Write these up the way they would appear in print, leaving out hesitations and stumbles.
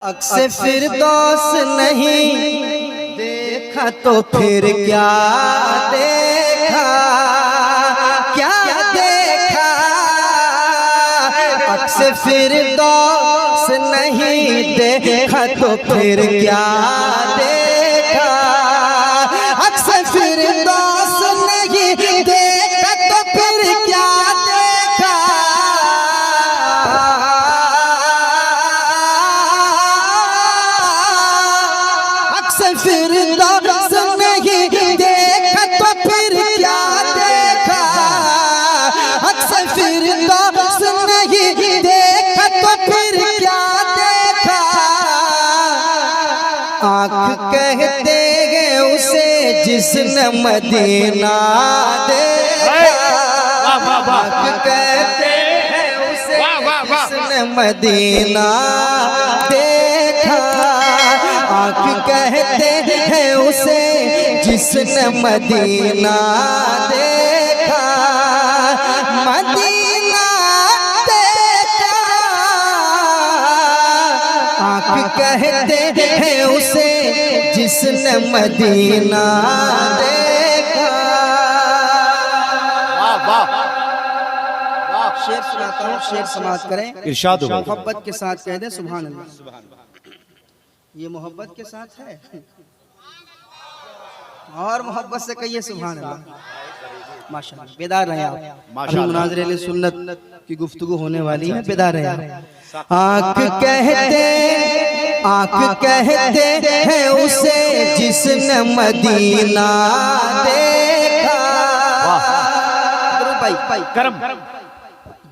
अक्से फिर दोस्त नहीं देखा तो फिर क्या देखा, क्या देखा। अक्से फिर दोस्त नहीं देखा तो फिर क्या देखा। अक्से फिर दोस्त नहीं देखा तो फिर क्या देखा। अक्से फिर दोस्त नहीं देखा तो फिर क्या देखा। अक्से फिर दोस्त नहीं देखा तो फिर क्या देखा। आँख कहते हैं उसे जिसने मदीना देखा। आँख कहते हैं उसे जिसने मदीना देखा। आँख कहते हैं उसे जिसने मदीना देखा। मदीना देखा। आँख कहते हैं उसे जिसने मदीना देखा। शेर सुनाता हूँ, शेर समाप्त करें। इरशाद हो। मोहब्बत के साथ कह दे सुभान अल्लाह। ये मोहब्बत के साथ है और मोहब्बत से कहिए सुभान अल्लाह। माशाअल्लाह, बेदार रहे आप। माशाअल्लाह, मुनाज़िर सुन्नत की गुफ्तगू होने वाली है, बेदार रहे आप। आँख कहते हैं उसे जिसने मदीना देखा। भाई करम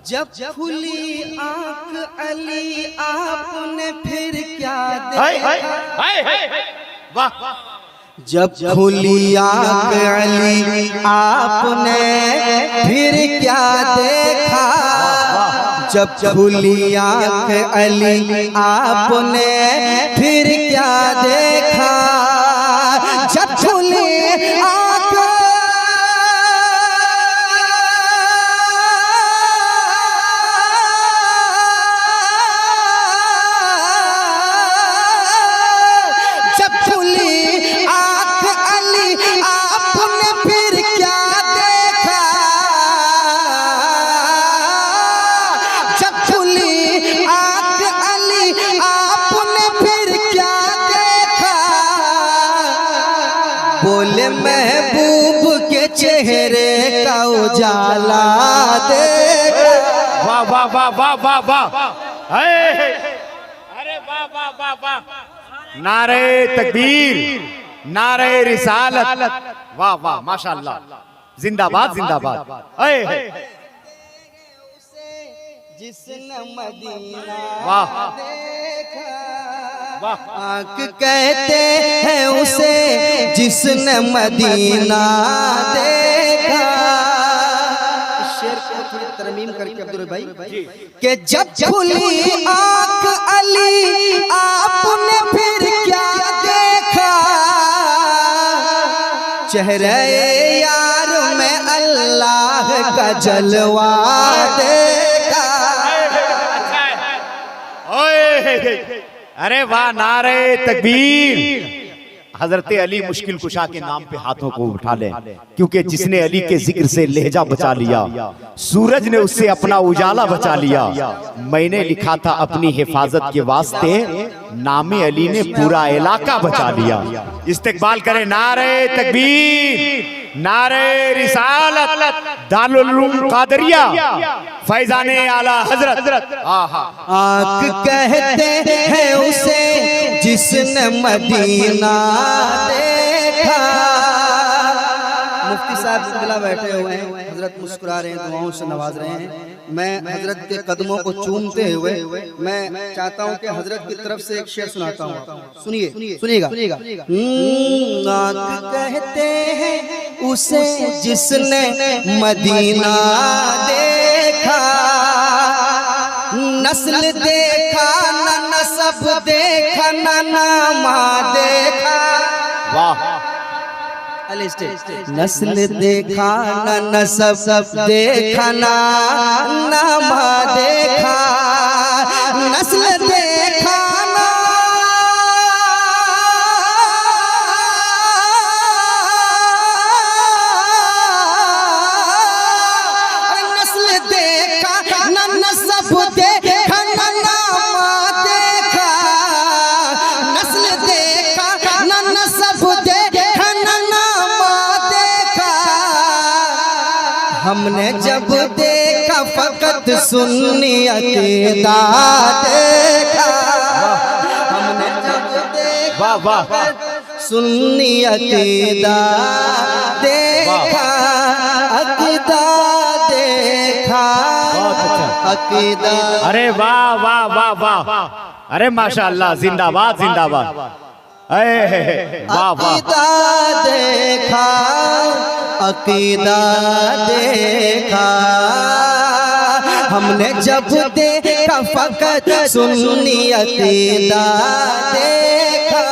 जब खुली आँख अली आपने फिर क्या देखा। वाह। जब खुली आँख अली आपने फिर क्या देखा। जब खुली आँख अली आपने फिर क्या देखा। जब खुली आँख बोले महबूब के चेहरे का उजाला देखा। वाह वाह वाह वाह वाह वाह। अरे वाह वाह वाह वाह। नारे तकबीर, नारे रिसालत। वाह वाह माशाअल्लाह। जिंदाबाद जिंदाबाद। जिसने मदीना देखा। आँख कहते हैं उसे जिसने मदीना देखा। शेर को थोड़ी तरमीम करके अब्दुल भाई कि जब खुली आँख अली आपने फिर क्या देखा। चेहरे यार में अल्लाह का जलवा देखा। अरे वाह, नारे तकबीर। हजरत अली मुश्किल कुशा के नाम पे हाथों को उठा लें, क्योंकि जिसने अली के जिक्र से लहजा बचा लिया, सूरज ने उससे अपना उजाला बचा लिया। मैंने लिखा था अपनी हिफाजत के वास्ते, नामे अली ने पूरा इलाका बचा लिया। इस्तेकबाल करें, नारे तकबीर, नारे रिसालत, दारुल उलूम कादरिया, फैजाने आला हजरत। आँख कहते हैं उसे जिसने मदीना देखा। मुफ्ती साहब सिलसिला बैठे हुए हैं, हजरत मुस्कुरा रहे हैं, दुआओं से नवाज रहे हैं। मैं हजरत के कदमों को चूमते हुए मैं चाहता हूं कि हजरत की तरफ से एक शेर सुनाता हूं। सुनिएगा। आँख कहते हैं उसे जिसने मदीना देखा। नस्ल देखा न नसब देखा न नामा देखा। वाह। नस्ल देखा न नसब देखा न नामा देखा। नस्ल देखा न हमने जब देखा फकत सुन्नी अकीदा देखा, हमने जब देखा वाह वाह सुन्नी अकीदा देखा, अकीदा देखा, अकीदा। अरे वाह वाह वाह वाह, अरे माशाअल्लाह, जिंदाबाद जिंदाबाद, वाह वाह। अकीदा देखा, अकीदा देखा, हमने जब देखा फकत सुन्नी अकीदा देखा।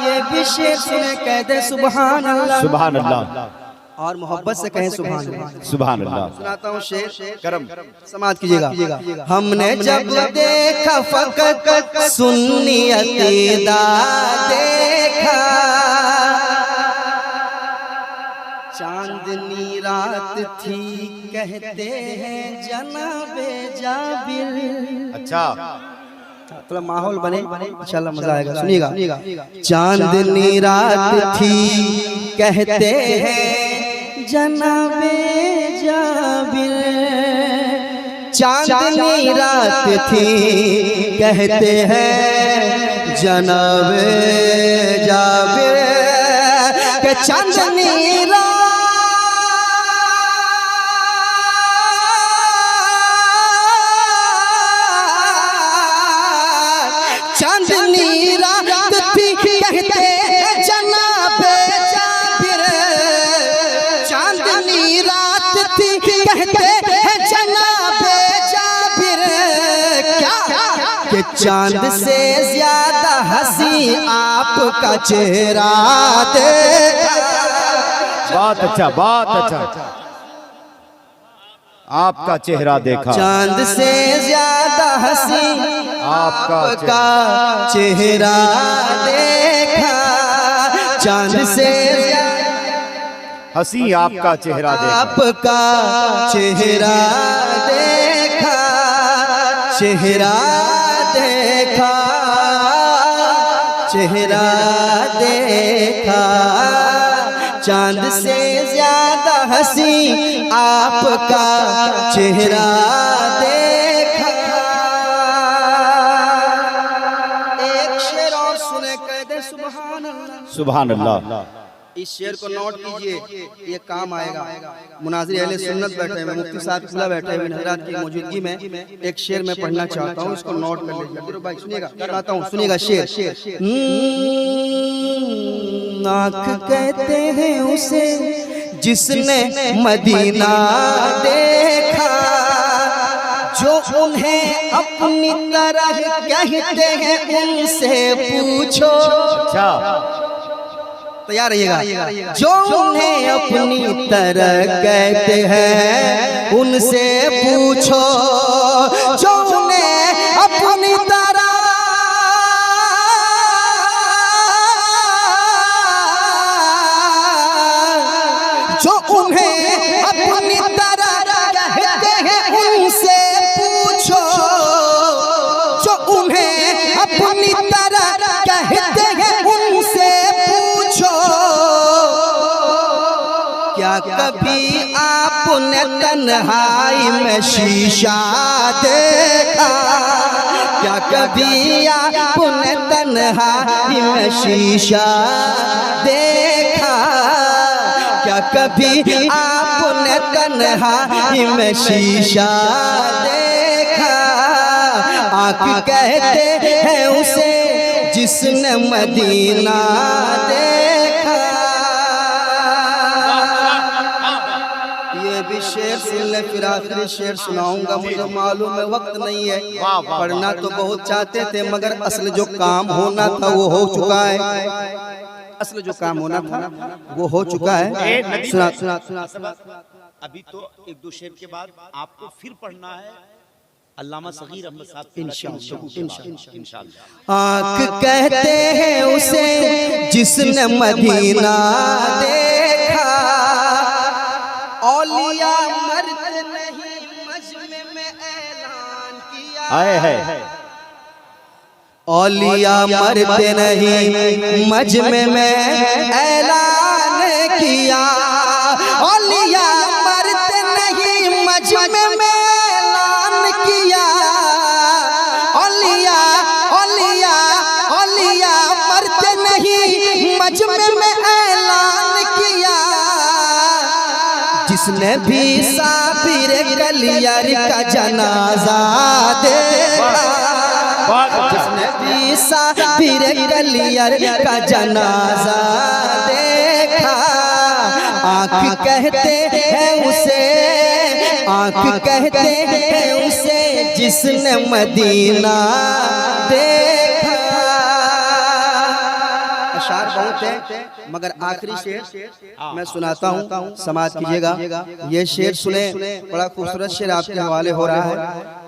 ये भी शेर सुने कहते सुभान अल्लाह, सुभान अल्लाह, और मोहब्बत से कहें सुभान अल्लाह, सुभान अल्लाह। सुनाता हूँ शेर, करम समाज कीजिएगा। हमने जब देखा फकत सुन्नी अकीदा देखा, चांदनी रात थी कहते हैं जनाबे जाबिर। अच्छा, थोड़ा माहौल बने इंशाल्लाह मजा आएगा, सुनिएगा। चांदनी रात थी कहते हैं जनाबे जाबिर, चांदनी रात थी कहते हैं जनाबे जाबिर, के चांदनी रात चांदनी रात थी कहते हैं जनाबे जाबिर, चांदनी रात थी कहते हैं जनाबे जाबिर। क्या कि चांद से ज्यादा हंसी आपका चेहरा देखा। बहुत अच्छा, बहुत अच्छा, आपका चेहरा देखा। चांद से ज्यादा हंसी आपका चेहरा देखा, चांद से हंसी आपका चेहरा देखा, आपका चेहरा देखा, चेहरा देखा, चेहरा देखा, चांद से ज्यादा हंसी आपका चेहरा देखा। एक शेर और सुने कहते सुभान अल्लाह, सुभान अल्लाह। इस शेर को नोट कीजिए, ये काम आएगा। मुनाजिर अहले सुन्नत बैठे हुए, मुफ्ती साहब खुला बैठे हुए हजरात की मौजूदगी में एक शेर मैं पढ़ना चाहता हूँ, इसको नोट कर लीजिए भाई। सुनिएगा, बताता हूँ, सुनिएगा शेर। आँख कहते हैं उसे जिसने मदीना देखा, जो उन्हें अपनी तरह कहते हैं उनसे पूछो। अच्छा, तैयार रहिएगा। जो उन्हें अपनी तरह कहते हैं उनसे पूछो, जो उन्हें अपनी तरह जो उन्हें अपनी तरह कहते हैं उनसे पूछो, जो उन्हें अपनी तरह कहते हैं उनसे पूछो। क्या कभी आपने तन्हाई में शीशा देखा, क्या कभी आपने तन्हाई में शीशा देखा, क्या कभी आपने तन्हाई में शीशा देखा। आँख कहते हैं उसे जिसने मदीना देखा। ये भी शेर सुन ले, फिर आखिरी शेर सुनाऊंगा। मुझे मालूम है वक्त नहीं है, पढ़ना तो बहुत चाहते थे मगर असल जो काम होना था वो हो चुका है, असल जो काम होना था वो हो चुका है। सुना सुना सुना, अभी तो एक दो शेर के बाद आपको फिर पढ़ना है अल्लामा सगीर अहमद साहब इंशाअल्लाह। आँख कहते हैं उसे जिसने मदीना देखा, औलिया मरते नहीं मजमे में ऐलान किया। आए है, औलिया मरते नहीं मजमे में ऐलान किया। औलिया मरते नहीं मजमे में ऐलान किया, औलिया औलिया औलिया मरते नहीं मजमे में ऐलान किया। जिसने भी साबिर कलियर का जनाजा देखा, जिसने भी साबिर कलियर का जनाजा देखा, आँख कहते हैं उसे, आँख कहते हैं उसे जिसने मदीना देखा। अशार बहुत है मगर आखिरी शेर मैं सुनाता हूँ, समाज कीजिएगा। ये शेर सुने, बड़ा खूबसूरत शेर आपके हवाले हो रहा है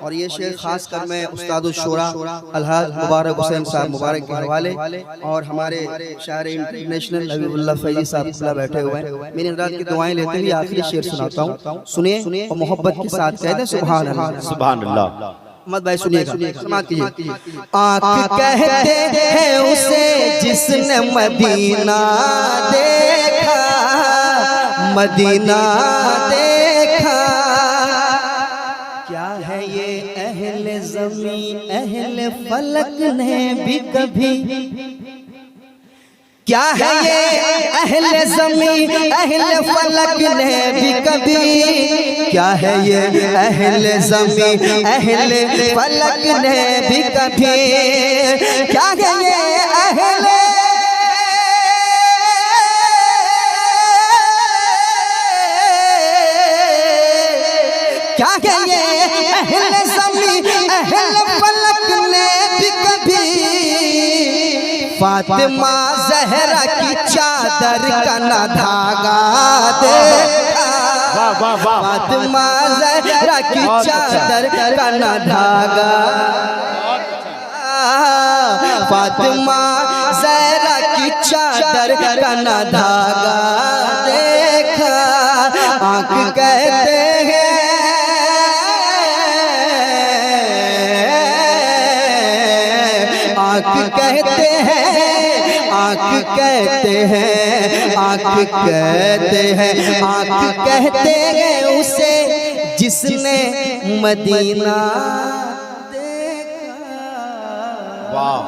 और ये शेर खास कर मैं उस्ताद शुरा अलहाज मुबारक हुसैन साहब मुबारक के हवाले और हमारे शायर इंटरनेशनल हबीबुल्लाह फैजी साहब बैठे हुए हैं, मेरी रात की दुआएं लेते हुए आखिरी शेर सुनाता हूँ। सुनिए और मोहब्बत के साथ कह दें सुभान अल्लाह। सुभान अल्लाह। मत भाई सुनिएगा, समाज कीजिए। आँख कहते हैं उसे जिसने मदीना देखा, मदीना देखा। क्या है ये अहले ज़मीन अहले फलक ने भी कभी, क्या है ये अहले ज़मीन अहले फलक ने भी कभी, क्या है ये अहले ज़मीन अहले फलक ने भी कभी, क्या है ये अहले क्या है ये अहले ज़मीन अहले फलक ने भी कभी फातिमा ज़हरा की चादर का ना धागा देखा, फातिमा ज़हरा की चादर का ना धागा, फातिमा ज़हरा की चादर का ना धागा देखा। आँख कहते हैं, आँख कहते हैं, आँख कहते हैं, आँख कहते हैं, आँख कहते हैं उसे जिसने मदीना देखा। वाह।